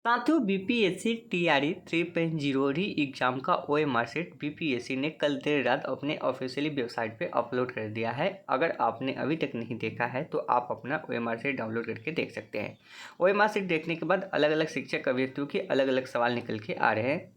साथियों, BPSC TRE 3.0 री exam का ओएमआर शीट बीपीएससी ने कल देर रात अपने ऑफिशियली वेबसाइट पे अपलोड कर दिया है। अगर आपने अभी तक नहीं देखा है तो आप अपना ओएमआर शीट डाउनलोड करके देख सकते हैं। ओएमआर शीट देखने के बाद अलग अलग शिक्षक अभ्यर्थियों के अलग अलग सवाल निकल के आ रहे हैं।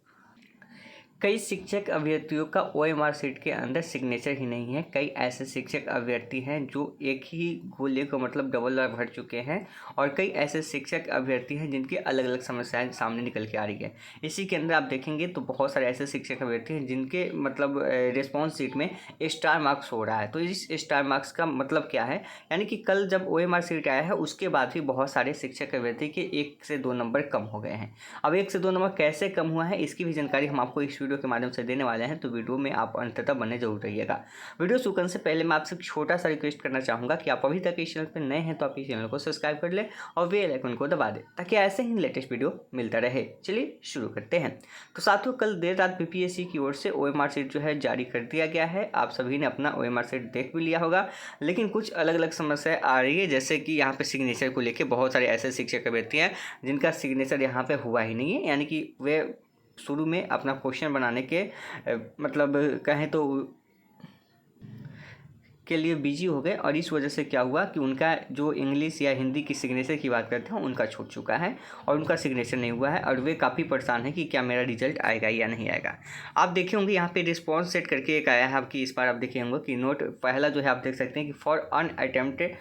कई शिक्षक अभ्यर्थियों का ओएमआर शीट के अंदर सिग्नेचर ही नहीं है। कई ऐसे शिक्षक अभ्यर्थी हैं जो एक ही गोले को मतलब डबल बार भर चुके हैं और कई ऐसे शिक्षक अभ्यर्थी हैं जिनकी अलग अलग समस्याएं सामने निकल के आ रही है। इसी के अंदर आप देखेंगे तो बहुत सारे ऐसे शिक्षक अभ्यर्थी हैं जिनके मतलब रिस्पॉन्स शीट में स्टार मार्क्स हो रहा है। तो इस स्टार मार्क्स का मतलब क्या है, यानी कि कल जब ओएमआर शीट आया है उसके बाद भी बहुत सारे शिक्षक अभ्यर्थी के 1 से 2 नंबर कम हो गए हैं। अब 1 से 2 नंबर कैसे कम हुआ है इसकी भी जानकारी हम आपको इस वीडियो के माध्यम से देने वाले हैं, तो वीडियो में आप अंत तक बने जरूर रहिएगा। वीडियो शुरू करने से पहले मैं आपसे छोटा सा रिक्वेस्ट करना चाहूँगा कि आप अभी तक इस चैनल पर नए हैं तो आप इस चैनल को सब्सक्राइब कर लें और बेल आइकन को दबा दें ताकि ऐसे ही लेटेस्ट वीडियो मिलता रहे। चलिए शुरू करते हैं। तो साथियों, कल देर रात बीपीएससी की ओर से ओएमआर शीट जो है जारी कर दिया गया है। आप सभी ने अपना ओएमआर शीट देख भी लिया होगा, लेकिन कुछ अलग अलग समस्याएं आ रही है, जैसे कि यहाँ पे सिग्नेचर को लेकर बहुत सारे ऐसे शिक्षक अभ्यर्थी हैं जिनका सिग्नेचर यहाँ पे हुआ ही नहीं है, यानी कि वे शुरू में अपना क्वेश्चन बनाने के मतलब कहें तो के लिए बिजी हो गए और इस वजह से क्या हुआ कि उनका जो इंग्लिश या हिंदी की सिग्नेचर की बात करते हैं उनका छूट चुका है और उनका सिग्नेचर नहीं हुआ है और वे काफ़ी परेशान हैं कि क्या मेरा रिजल्ट आएगा या नहीं आएगा। आप देखे होंगे यहाँ पे रिस्पॉन्स सेट करके एक आया है आपकी, इस बार आप देखे होंगे कि नोट पहला जो है आप देख सकते हैं कि for unattempted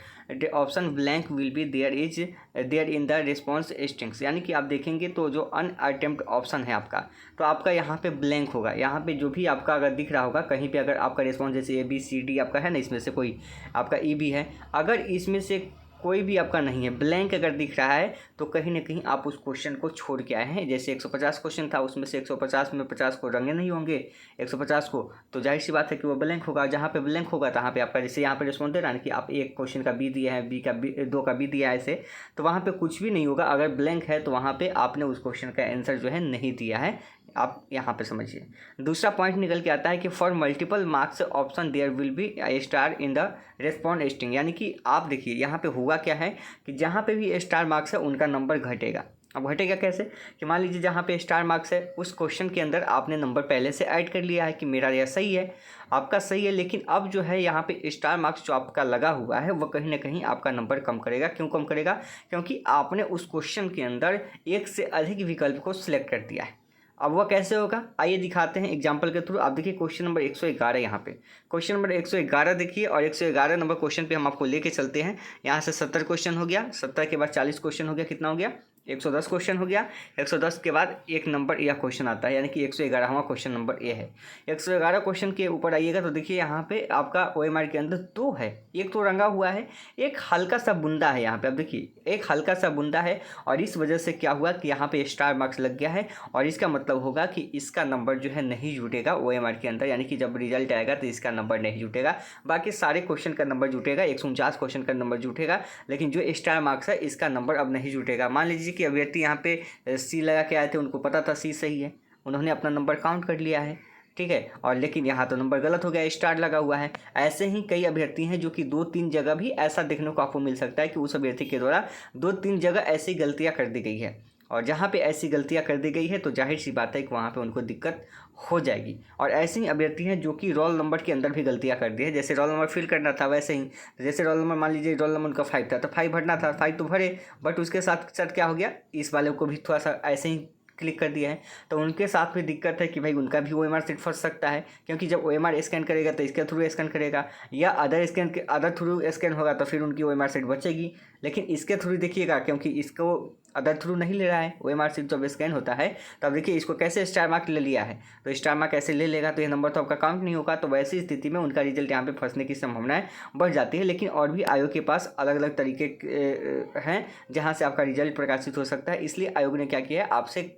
option blank will be there in the response strings, यानी कि आप देखेंगे तो जो अनअटेम्प्ट ऑप्शन है आपका, तो आपका यहाँ पे ब्लैंक होगा। यहाँ पे जो भी आपका अगर दिख रहा होगा कहीं पे, अगर आपका रिस्पॉन्स जैसे ABCD आपका है ना, इसमें से कोई आपका E भी है, अगर इसमें से कोई भी आपका नहीं है, ब्लैंक अगर दिख रहा है तो कहीं ना कहीं आप उस क्वेश्चन को छोड़ के आए हैं। जैसे 150 क्वेश्चन था, उसमें से 150 में 50 को रंगे नहीं होंगे 150 को, तो जाहिर सी बात है कि वो ब्लैंक होगा। जहाँ पे ब्लैंक होगा तहाँ पे आपका, जैसे यहाँ पे रिस्पॉन्स दे रहा है कि आप एक क्वेश्चन का बी दिया है, दो का बी दिया है, ऐसे तो वहाँ पे कुछ भी नहीं होगा। अगर ब्लैंक है तो वहाँ पे आपने उस क्वेश्चन का आंसर जो है नहीं दिया है। आप यहाँ पे समझिए। दूसरा पॉइंट निकल के आता है कि for multiple marks option there will be star in the respond string, यानी कि आप देखिए यहाँ पे हुआ क्या है कि जहाँ पे भी स्टार मार्क्स है उनका नंबर घटेगा। अब घटेगा कैसे कि मान लीजिए जहाँ पे स्टार मार्क्स है उस क्वेश्चन के अंदर आपने नंबर पहले से ऐड कर लिया है कि मेरा यह सही है, आपका सही है, लेकिन अब जो है यहाँ पे स्टार मार्क्स जो आपका लगा हुआ है वह कहीं ना कहीं आपका नंबर कम करेगा। क्यों कम करेगा? क्योंकि आपने उस क्वेश्चन के अंदर एक से अधिक विकल्प को सिलेक्ट कर दिया है। अब वह कैसे होगा, आइए दिखाते हैं एग्जाम्पल के थ्रू। आप देखिए क्वेश्चन नंबर 111 यहाँ पे, क्वेश्चन नंबर 111 देखिए, और 111 नंबर क्वेश्चन पे हम आपको लेके चलते हैं। यहाँ से 70 क्वेश्चन हो गया, 70 के बाद 40 क्वेश्चन हो गया, कितना हो गया 110 क्वेश्चन हो गया। 110 के बाद एक नंबर यह क्वेश्चन आता है, यानी कि 111वां क्वेश्चन नंबर ए है। 111 क्वेश्चन के ऊपर आइएगा तो देखिए यहाँ पे आपका ओएमआर के अंदर दो है, एक तो रंगा हुआ है, एक हल्का सा बुंदा है। यहाँ पे आप देखिए एक हल्का सा बुंदा है और इस वजह से क्या हुआ कि यहाँ पे स्टार मार्क्स लग गया है और इसका मतलब होगा कि इसका नंबर जो है नहीं जुटेगा ओएमआर के अंदर, यानी कि जब रिजल्ट आएगा तो इसका नंबर नहीं जुटेगा। बाकी सारे क्वेश्चन का नंबर जुटेगा, 149 क्वेश्चन का नंबर जुटेगा, लेकिन जो स्टार मार्क्स है इसका नंबर अब नहीं जुटेगा। मान लीजिए कि अभ्यर्थी यहाँ पे सी लगा के आए थे, उनको पता था सी सही है, उन्होंने अपना नंबर काउंट कर लिया है, ठीक है, और लेकिन यहाँ तो नंबर गलत हो गया, स्टार लगा हुआ है। ऐसे ही कई अभ्यर्थी हैं जो कि 2-3 जगह भी ऐसा देखने को आपको मिल सकता है कि उस अभ्यर्थी के द्वारा 2-3 जगह ऐसी गलतियाँ कर दी गई है, और जहाँ पे ऐसी गलतियाँ कर दी गई है तो जाहिर सी बात है कि वहाँ पे उनको दिक्कत हो जाएगी। और ऐसे ही अभ्यर्थी हैं जो कि रोल नंबर के अंदर भी गलतियाँ कर दी है, जैसे रोल नंबर फिल करना था वैसे ही, जैसे रोल नंबर मान लीजिए रोल नंबर उनका 5 था तो 5 भरना था, 5 तो भरे, बट उसके साथ साथ क्या हो गया, इस वाले को भी थोड़ा सा ऐसे ही क्लिक कर दिया है, तो उनके साथ भी दिक्कत है कि भाई उनका भी ओएमआर शीट फंस सकता है, क्योंकि जब ओएमआर स्कैन करेगा तो इसके थ्रू स्कैन करेगा या अदर थ्रू स्कैन होगा तो फिर उनकी ओएमआर शीट बचेगी। लेकिन इसके थ्रू देखिएगा, क्योंकि इसको अदर थ्रू नहीं ले रहा है, ओएमआर शीट जब स्कैन होता है तब देखिए इसको कैसे स्टार मार्क ले लिया है, तो स्टार मार्क ऐसे ले लेगा तो ये नंबर तो आपका काउंट नहीं होगा, तो वैसी स्थिति में उनका रिजल्ट यहाँ पे फंसने की संभावनाएं बढ़ जाती है। लेकिन और भी आयोग के पास अलग अलग तरीके हैं जहाँ से आपका रिजल्ट प्रकाशित हो सकता है, इसलिए आयोग ने क्या किया है, आपसे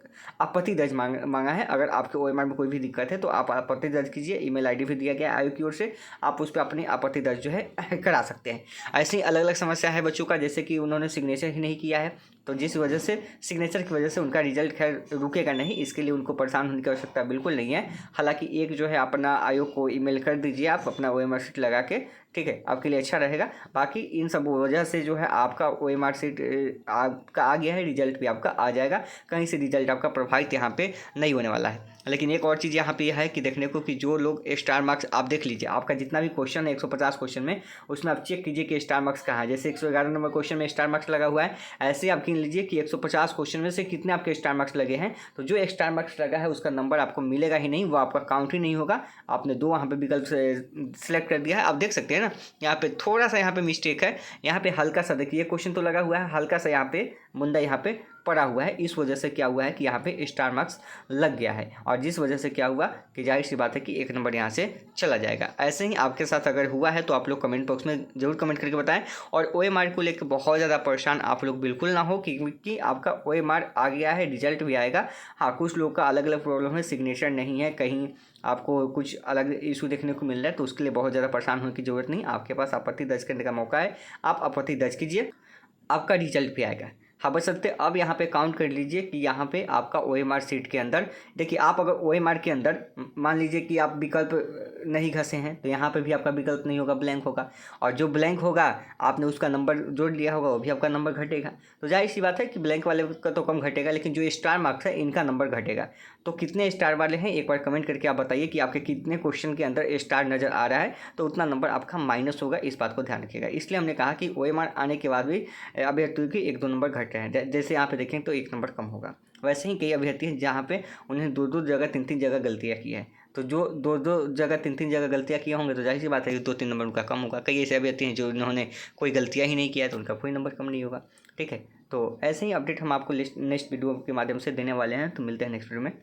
आपत्ति दर्ज मांगा है। अगर आपके ओएमआर में कोई भी दिक्कत है तो आप आपत्ति दर्ज कीजिए, ईमेल आईडी भी दिया गया है आयोग की ओर से, आप उस पर अपनी आपत्ति दर्ज जो है करा सकते हैं। ऐसी अलग अलग समस्या है बच्चों का, जैसे कि उन्होंने सिग्नेचर ही नहीं किया है, तो जिस वजह से सिग्नेचर की वजह से उनका रिजल्ट खैर रुकेगा नहीं, इसके लिए उनको परेशान होने की आवश्यकता बिल्कुल नहीं है। हालांकि एक जो है अपना आयोग को ईमेल कर दीजिए आप अपना OMR शीट लगा के, ठीक है, आपके लिए अच्छा रहेगा। बाकी इन सब वजह से जो है आपका OMR शीट आपका आ गया है, रिजल्ट भी आपका आ जाएगा, कहीं से रिजल्ट आपका प्रभावित यहाँ पे नहीं होने वाला है। लेकिन एक और चीज़ यहाँ पे यह है कि देखने को कि जो लोग स्टार मार्क्स आप देख लीजिए, आपका जितना भी क्वेश्चन है 150 क्वेश्चन में, उसमें आप चेक कीजिए कि स्टार मार्क्स कहाँ है। जैसे 111 नंबर क्वेश्चन में स्टार मार्क्स लगा हुआ है, ऐसे आप गिन लीजिए कि 150 क्वेश्चन में से कितने आपके स्टार मार्क्स लगे हैं। तो जो स्टार मार्क्स लगा है उसका नंबर आपको मिलेगा ही नहीं, वो आपका काउंट ही नहीं होगा। आपने 2 वहाँ पे विकल्प सेलेक्ट कर दिया है, आप देख सकते हैं ना, यहाँ पे थोड़ा सा यहाँ पे मिस्टेक है, यहाँ पे हल्का सा देखिए क्वेश्चन तो लगा हुआ है, हल्का सा यहाँ पे मुंदा यहाँ पे पड़ा हुआ है, इस वजह से क्या हुआ है कि यहाँ पे स्टार मार्क्स लग गया है, और जिस वजह से क्या हुआ कि जाहिर सी बात है कि 1 नंबर यहाँ से चला जाएगा। ऐसे ही आपके साथ अगर हुआ है तो आप लोग कमेंट बॉक्स में जरूर कमेंट करके बताएं। और OMR को लेकर बहुत ज़्यादा परेशान आप लोग बिल्कुल ना हो, क्योंकि आपका OMR आ गया है, रिजल्ट भी आएगा। हाँ, कुछ लोग का अलग अलग प्रॉब्लम है, सिग्नेचर नहीं है, कहीं आपको कुछ अलग इशू देखने को मिल रहा है, तो उसके लिए बहुत ज़्यादा परेशान होने की जरूरत नहीं। आपके पास आपत्ति दर्ज करने का मौका है, आप आपत्ति दर्ज कीजिए, आपका रिजल्ट भी आएगा। हाँ, बस सकते अब यहाँ पे काउंट कर लीजिए कि यहाँ पे आपका OMR शीट के अंदर देखिए, आप अगर OMR के अंदर मान लीजिए कि आप विकल्प नहीं घसे हैं तो यहाँ पे भी आपका विकल्प नहीं होगा, ब्लैंक होगा, और जो ब्लैंक होगा आपने उसका नंबर जोड़ लिया होगा, वो भी आपका नंबर घटेगा। तो जाहिर सी बात है कि ब्लैंक वाले का तो कम घटेगा, लेकिन जो स्टार मार्क्स है इनका नंबर घटेगा। तो कितने स्टार वाले हैं एक बार कमेंट करके आप बताइए कि आपके कितने क्वेश्चन के अंदर स्टार नज़र आ रहा है, तो उतना नंबर आपका माइनस होगा, इस बात को ध्यान रखिएगा। इसलिए हमने कहा कि OMR आने के बाद भी अभ्यर्थियों के 1-2 नंबर घट रहे हैं। जैसे यहाँ पे देखें तो 1 नंबर कम होगा, वैसे ही कई अभ्यर्थी हैं जहाँ पे उन्हें 2-2 जगह 3-3 जगह गलतियाँ की है। तो जो 2-2 जगह 3-3 जगह गलतियाँ किए होंगे तो जाहिर सी बात है कि 2-3 नंबर उनका कम होगा। कई ऐसे अभ्यर्थी हैं जो इन्होंने कोई गलतियाँ ही नहीं किया है, तो उनका कोई नंबर कम नहीं होगा, ठीक है। तो ऐसे ही अपडेट हम आपको नेक्स्ट वीडियो के माध्यम से देने वाले हैं। तो मिलते हैं नेक्स्ट वीडियो में।